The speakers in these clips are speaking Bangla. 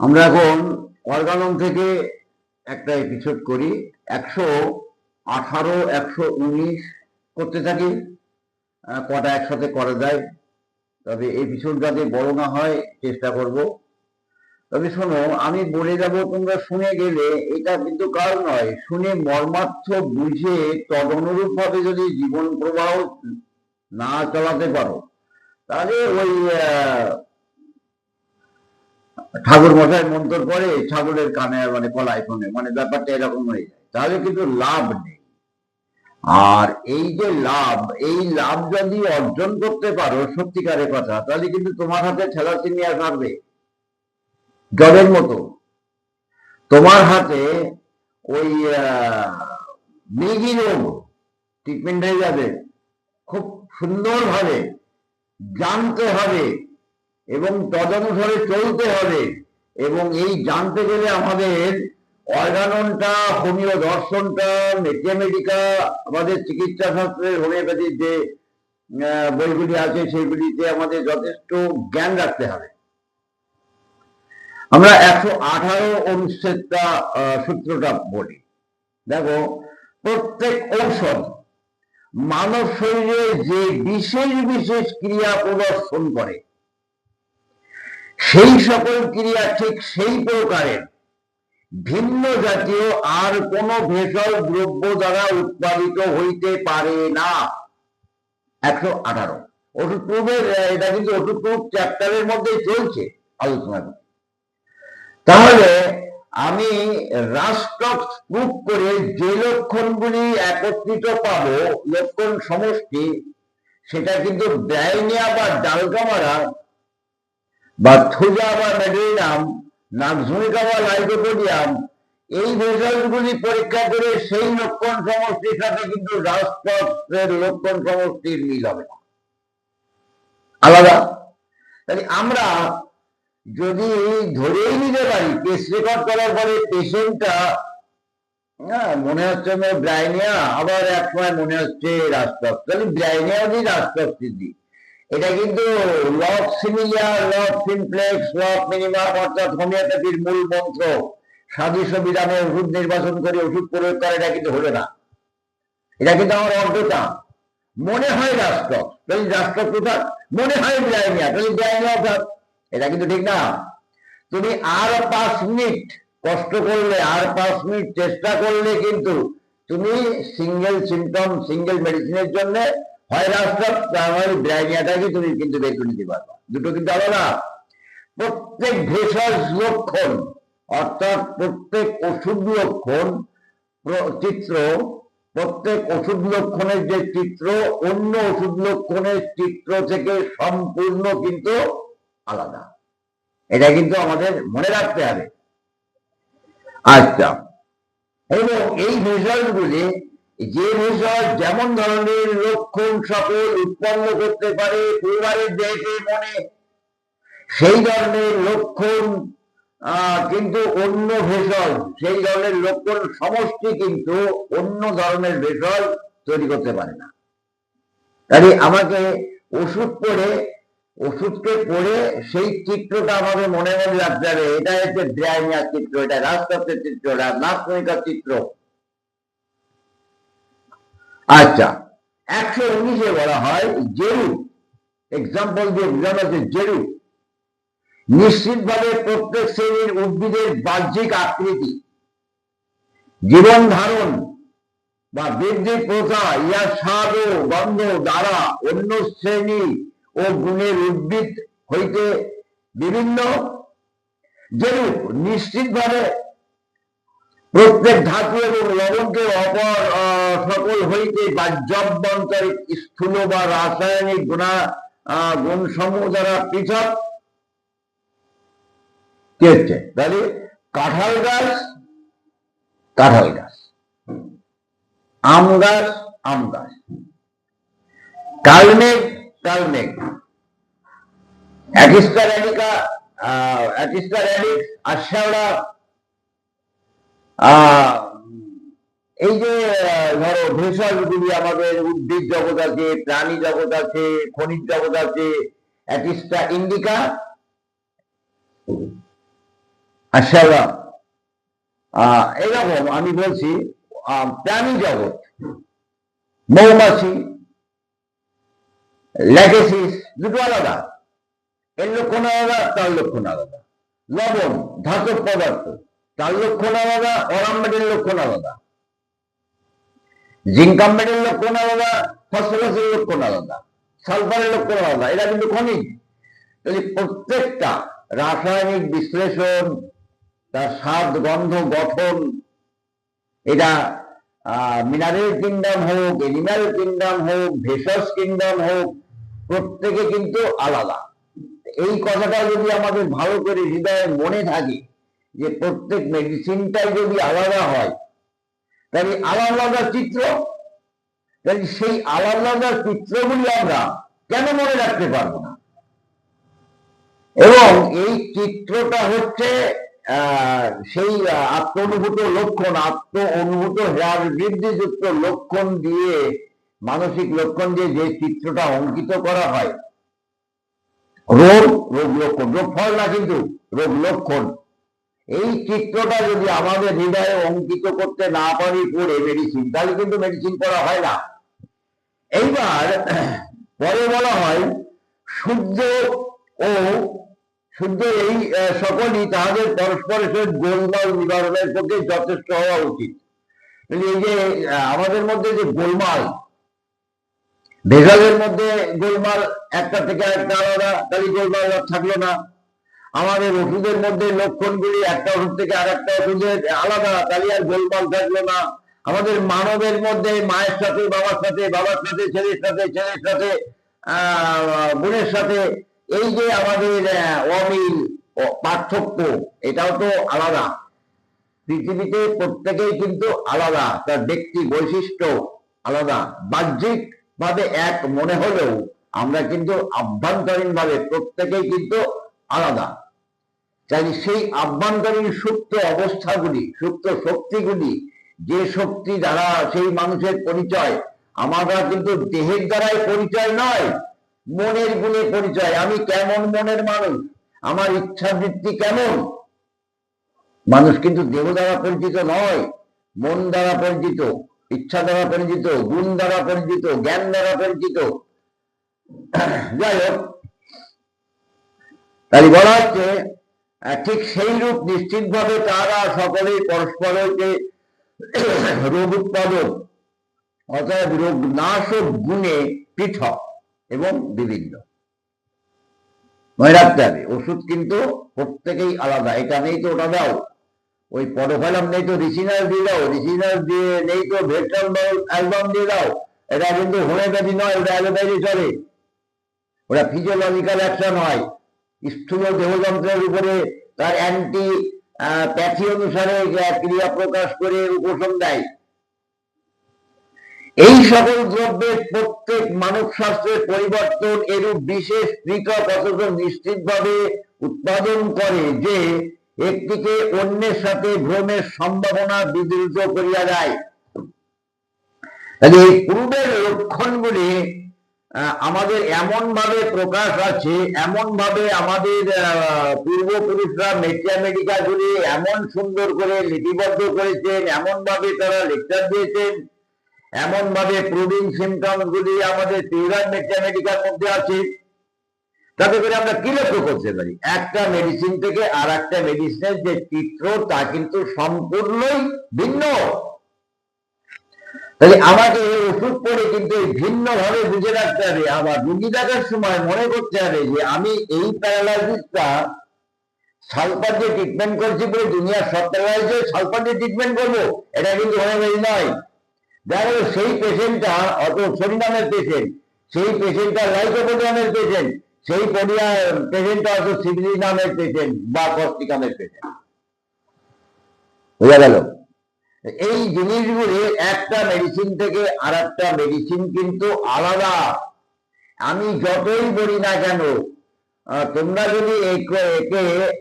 আমরা এখন অর্গানন থেকে একটা এপিসোড করি 118, 119 করতে থাকি। কটা একসাথে করা যায়, তবে এপিসোড যাতে বড় না হয় চেষ্টা করব। তবে শোনো, আমি বলে যাব, তোমরা শুনে গেলে এটা কিন্তু কারণ নয়, শুনে মর্মার্থ বুঝে তদনুরূপ ভাবে যদি জীবন প্রবাহ না চালাতে পারো, তাহলে ওই ঠাকুর মশাই মন্তর পরে ছাগলের কানে মানে কলায় শোনে, মানে ব্যাপারটা এরকম হয়ে যায়, তাহলে কিন্তু লাভ নেই। আর এই যে লাভ, এই লাভ যদি অর্জন করতে পারো সত্যিকারের কথা, তাহলে কিন্তু তোমার হাতে থ্যালাসেমিয়া থাকবে জলের মতো। তোমার হাতে ওই মৃগী রোগ ট্রিটমেন্ট হয়ে যাবে। খুব সুন্দরভাবে জানতে হবে এবং তদনুসারে চলতে হবে। এবং এই জানতে গেলে আমাদের অর্গাননটা, হোমিও দর্শনটা, ম্যাথমেটিকা, আমাদের চিকিৎসা শাস্ত্রের হোমিওপ্যাথির যে বইগুলি আছে সেগুলিতে আমাদের যথেষ্ট জ্ঞান রাখতে হবে। আমরা 118 অনুচ্ছেদটা সূত্রটা বলি। দেখো, প্রত্যেক ঔষধ মানব শরীরে যে বিশেষ বিশেষ ক্রিয়া প্রদর্শন করে, সেই সকল ক্রিয়া ঠিক সেই প্রকারের ভিন্ন জাতীয় আর কোন ভেষজ দ্রব্য দ্বারা উৎপাদিত হইতে পারে না। 118 ওষুধ প্রুফের, এটা কিন্তু ওষুধ প্রুফ চ্যাপ্টারের মধ্যেই চলছে আলোচনা। তাহলে আমি রাষ্ট্রক প্রুফ করে যে লক্ষণগুলি একত্রিত পাবো, লক্ষণ সমষ্টি, সেটা কিন্তু ব্রাইনিয়া বা ডালকামারা বা থুজা বা মেডেরিনাম, নাক্সমিকা বা লাইকোপোডিয়াম, এই ভেষজগুলি পরীক্ষা করে সেই লক্ষণ সমষ্টির সাথে কিন্তু রাষ্ট্রের লক্ষণ সমষ্টির মিল হবে না, আলাদা। তাহলে আমরা যদি ধরেই নিতে পারি, কেস রেকর্ড করার পরে পেশেন্টটা মনে হচ্ছে ব্রাইনিয়া, আবার এক সময় মনে হচ্ছে রাষ্ট্রক, তাহলে ব্রাইনিয়া দিয়ে রাষ্ট্রক সিদ্ধি। এটা কিন্তু লব সিমিলিয়ার, লব সিমপ্লেক্স, লব মিনিমাম, অর্থাৎ হোমিওপ্যাথির মূল মন্ত্র, সাদৃশ্য বিধানে ওষুধ নির্বাচন করে ওষুধ প্রয়োগ করা, এটা কিন্তু হলো না। এটা কিন্তু আমার অর্ধতা। মনে হয় রাষ্ট্রক, তাহলে রাষ্ট্রক কোথায়? মনে হয় ব্রাইনিয়া, তাহলে ব্রাইনিয়া অর্থাৎ, এটা কিন্তু ঠিক না। তুমি আর 5 মিনিট কষ্ট করলে, আর 5 মিনিট চেষ্টা করলে কিন্তু তুমি সিঙ্গেল সিমটম, সিঙ্গেল মেডিসিনের জন্য হয় রাষ্ট্রক, তাহলে ব্রাইনিয়াটাকে তুমি কিন্তু বের করে নিতে পারবা। দুটো কিন্তু আলাদা। প্রত্যেক ভেষজ লক্ষণ, অর্থাৎ প্রত্যেক ওষুধ লক্ষণ চিত্র, প্রত্যেক ওষুধ লক্ষণের যে চিত্র অন্য ওষুধ লক্ষণের চিত্র থেকে সম্পূর্ণ কিন্তু আলাদা। এটা কিন্তু আমাদের মনে রাখতে হবে। আচ্ছা, এবং এই ভেষজগুলি, যে ভেষজ যেমন ধরনের লক্ষণ সকল উৎপন্ন করতে পারে পরিবারের দেহে মনে, সেই ধরনের লক্ষণ কিন্তু অন্য ভেষজ, সেই ধরনের লক্ষণ সমষ্টি কিন্তু অন্য ধরনের ভেষজ তৈরি করতে পারে না। তাই আমাকে ওষুধকে পড়ে সেই চিত্রটা আমাদের মনে মনে রাখতে হবে। এটা হচ্ছে ব্রাইনিয়ার চিত্র, এটা রাষ্ট্রের চিত্র, এটা নাগরিকার চিত্র। আচ্ছা, 119-এ বলা হয় জেরু, এক্সাম্পল দিয়ে বোঝানো হচ্ছে জেরু নিশ্চিতভাবে প্রত্যেক শ্রেণীর উদ্ভিদের বাহ্যিক আকৃতি, জীবন ধারণ বা বৃদ্ধি প্রথা, ইয়া স্বাদ ও গন্ধ দ্বারা অন্য শ্রেণী ও গুণের উদ্ভিদ হইতে বিভিন্ন, যেরূপ নিশ্চিতভাবে প্রত্যেক ধাতু এবং লবণকে অপর সকল হইতে বাহ্যাভ্যন্তরিক স্থূল বা রাসায়নিক গুণসমূহ দ্বারা পৃথক। কি হচ্ছে? তাহলে কাঁঠাল গাছ কাঁঠাল গাছ, আম গাছ আম গাছ, কালমেঘ কালমেঘ, অ্যাকিস্টা র্যাডিক্স, আশাওড়া, এই যে ধরো ভেষজগুলি আমাদের উদ্ভিদ জগৎ আছে, প্রাণী জগৎ আছে, খনিজ জগৎ আছে। অ্যাকিস্টা ইন্ডিকা, আসলে এরকম আমি বলছি, প্রাণী জগৎ, মৌমাছি, ল্যাকেসিস দুটো আলাদা, এর লক্ষণ আলাদা, তার লক্ষণ আলাদা। লবণ ধাতব পদার্থ, তার লক্ষণ আলাদা, অরামমেটের লক্ষণ আলাদা, জিঙ্কাম্বেটের লক্ষণ আলাদা, ফসফরাসের লক্ষণ আলাদা, সালফারের লক্ষণ আলাদা। এরা কিন্তু খনিজ। প্রত্যেকটা রাসায়নিক বিশ্লেষণ, তার স্বাদ, গন্ধ, গঠন, এটা মিনারেল কিংডম হোক, এনিম্যাল কিংডম হোক, ভেষজ কিংডম হোক, প্রত্যেকে কিন্তু আলাদা। এই কথাটা যদি আমাদের ভালো করে হৃদয়ে মনে থাকে যে প্রত্যেক মেডিসিনটাই যদি আলাদা হয়, তাহলে আলাদা চিত্র, তাহলে সেই আলাদা চিত্রগুলি আমরা কেন মনে রাখতে পারবো না? এবং এই চিত্রটা হচ্ছে সেই আত্ম অনুভূত লক্ষণ, আত্ম অনুভূত হ্রাস বৃদ্ধিযুক্ত লক্ষণ দিয়ে, মানসিক লক্ষণ দিয়ে যে চিত্রটা অঙ্কিত করা হয়, রোগ লক্ষণ, রোগ ফল না কিন্তু রোগ লক্ষণ, এই চিত্রটা যদি আমাদের হৃদয়ে অঙ্কিত করতে না পারি পড়ে মেডিসিন, তাহলে কিন্তু মেডিসিন করা হয় না। এইবার পরে বলা হয় শুদ্ধ ও শুদ্ধ এই সকলই তাহাদের পরস্পরের সহিত গোলমাল নিবারণের পক্ষে যথেষ্ট হওয়া উচিত। এই যে আমাদের মধ্যে যে গোলমাল, ভেজালের মধ্যে গোলমাল একটা থেকে একটা আলাদা, তাহলে গোলমাল থাকলো না। আমাদের ওষুধের মধ্যে লক্ষণগুলি একটা ওষুধ থেকে আর একটা ওষুধের আলাদা, তাহলে আর গোলমাল থাকলো না। আমাদের মানবের মধ্যে মায়ের সাথে বাবার সাথে, বাবার সাথে ছেলের সাথে, ছেলের সাথে বোনের সাথে, এই যে আমাদের অমিল পার্থক্য, এটাও তো আলাদা। পৃথিবীতে প্রত্যেকেই কিন্তু আলাদা, তার ব্যক্তি বৈশিষ্ট্য আলাদা। বাহ্যিক ভাবে এক মনে হলেও আমরা কিন্তু আভ্যন্তরীণ ভাবে প্রত্যেকেই কিন্তু আলাদা। তাই সেই আভ্যন্তরীণ সুপ্ত অবস্থাগুলি, সুপ্ত শক্তিগুলি, যে শক্তি দ্বারা সেই মানুষের পরিচয়, আমরা কিন্তু দেহের দ্বারাই পরিচয় নয়, মনের গুণে পরিচয়। আমি কেমন মনের মানুষ, আমার ইচ্ছাবৃত্তি কেমন। মানুষ কিন্তু দেহ দ্বারা পরিচিত নয়, মন দ্বারা পরিচিত, ইচ্ছা দ্বারা পরিচিত, গুণ দ্বারা পরিচিত, জ্ঞান দ্বারা পরিচিত। যাই হোক, তাই বলা হচ্ছে ঠিক সেই রূপ নিশ্চিতভাবে তারা সকলেই পরস্পরকে রোগ উৎপাদক অর্থাৎ রোগ নাশক গুণে পৃথক এবং বিভিন্ন। মনে রাখতে হবে ওষুধ কিন্তু প্রত্যেকেই আলাদা। এটা নেই তো ওটা দাও, ওই পডোফাইলাম নেই তো রিসিনাস দিয়ে দাও, রিসিনাস দিয়ে নেই তো ভেট্রাল অ্যালবাম দিয়ে দাও। এটা কিন্তু হোমিওপ্যাথি নয়, ওটা অ্যালোপ্যাথি চলে। ওটা ফিজিওলজিক্যাল অ্যাকশন হয়, স্থূল দেহযন্ত্রের উপরে তার অ্যান্টি প্যাথি অনুসারে ক্রিয়া প্রকাশ করে উপশম দেয়। এই সকল দ্রব্যের প্রত্যেক মানব শাস্ত্রের পরিবর্তন এরূপ বিশেষ পৃথক অথচ নিশ্চিতভাবে উৎপাদন করে যে একটিকে অন্যের সাথে ভ্রমের সম্ভাবনা বিদ্রুত করিয়া দেয়। তাহলে এই পূর্বের লক্ষণগুলি আমাদের এমন ভাবে প্রকাশ আছে, এমন ভাবে আমাদের পূর্বপুরুষরা ম্যাথমেটিকা গুলি এমন সুন্দর করে লিপিবদ্ধ করেছেন, এমন ভাবে তারা লেকচার দিয়েছেন, এমন ভাবে প্রুভিং সিমটমস গুলি আমাদের পিউরার ম্যাথমেটিকার মধ্যে আছে। তাতে করে আমরা কি লক্ষ্য করতে পারি, একটা মেডিসিন থেকে আর একটা মেডিসিনের যে চিত্র তা কিন্তু সম্পূর্ণই ভিন্ন। তাহলে আমাকে ওষুধ পড়ে কিন্তু ভিন্ন ভাবে বুঝে রাখতে হবে। আবার রুগী দেখার সময় মনে করতে হবে যে আমি এই প্যারালাইসিসটা সালফার দিয়ে ট্রিটমেন্ট করছি বলে দুনিয়ার সব প্যারালাইসিস সালফার দিয়ে ট্রিটমেন্ট করবো, এটা কিন্তু হোমিওপ্যাথি নয়। দেখা গেল সেই পেশেন্টটা অত সরিনামের পেশেন্ট, সেই পেশেন্টটা লাইকোপোডিয়ামের পেশেন্ট, সেই পেশেন্টটা অত সিভিলিনামের পেশেন্ট বা কস্টিকামের পেশেন্ট। বোঝা গেল? এই জিনিসগুলি একটা মেডিসিন থেকে আর একটা মেডিসিন কিন্তু আলাদা। আমি যতই বলি না কেন, তোমরা যদি একে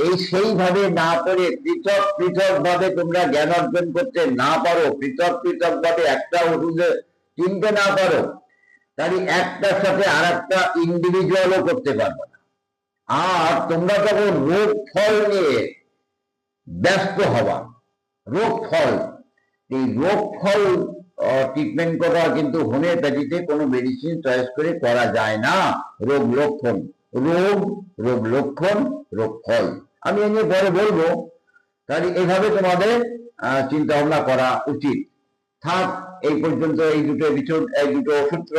এই সেইভাবে না করে পৃথক পৃথক ভাবে তোমরা জ্ঞান অর্জন করতে না পারো, পৃথক পৃথক ভাবে একটা ওষুধে চিনতে না পারো, তাহলে একটার সাথে আর একটা ইন্ডিভিজুয়ালও করতে পারবে না। আর তোমরা তখন রোগ ফল নিয়ে ব্যস্ত হওয়া, রোগ ফল। এই রোগ ফল ট্রিটমেন্ট করা কিন্তু হোমিওপ্যাথিতে কোনো মেডিসিন চয়েস করে করা যায় না। রোগ লক্ষণ, রোগ, রোগ লক্ষণ, রোগ ফল। আমি এ নিয়ে পরে বলবো। তাহলে এইভাবে তোমাদের চিন্তা ভাবনা করা উচিত। থাক এই পর্যন্ত এই দুটো সূত্র।